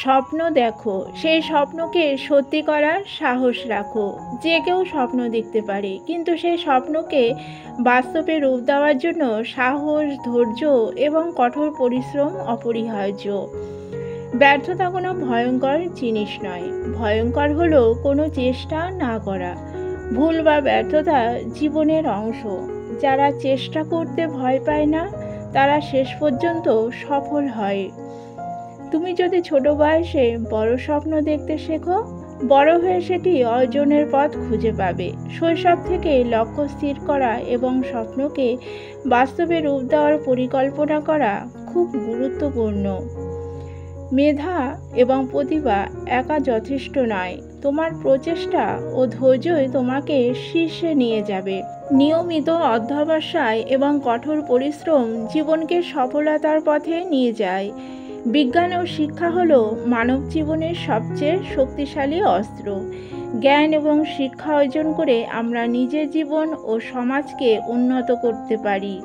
স্বপ্ন দেখো, সেই স্বপ্নকে সত্যি করার সাহস রাখো। যে কেউ স্বপ্ন দেখতে পারে, কিন্তু সেই স্বপ্নকে বাস্তবে রূপ দেওয়ার জন্য সাহস, ধৈর্য এবং কঠোর পরিশ্রম অপরিহার্য। ব্যর্থতা কোনো ভয়ঙ্কর জিনিস নয়, ভয়ঙ্কর হলো কোনো চেষ্টা না করা। ভুল বা ব্যর্থতা জীবনের অংশ। যারা চেষ্টা করতে ভয় পায় না, তারা শেষ পর্যন্ত সফল হয়। তুমি যদি ছোট বয়সে বড় স্বপ্ন দেখতে শেখো, বড় হয়ে সেটি অর্জনের পথ খুঁজে পাবে। শৈশব থেকে লক্ষ্য স্থির করা এবং স্বপ্নকে বাস্তবে রূপ দেওয়ার পরিকল্পনা করা খুব গুরুত্বপূর্ণ। মেধা এবং প্রতিভা একা যথেষ্ট নয়, তোমার প্রচেষ্টা ও ধৈর্যই তোমাকে শীর্ষে নিয়ে যাবে। নিয়মিত অধ্যবসায় এবং কঠোর পরিশ্রম জীবনকে সফলতার পথে নিয়ে যায়। বিজ্ঞান ও শিক্ষা হলো মানব জীবনের সবচেয়ে শক্তিশালী অস্ত্র। জ্ঞান এবং শিক্ষা অর্জন করে আমরা নিজের জীবন ও সমাজকে উন্নত করতে পারি।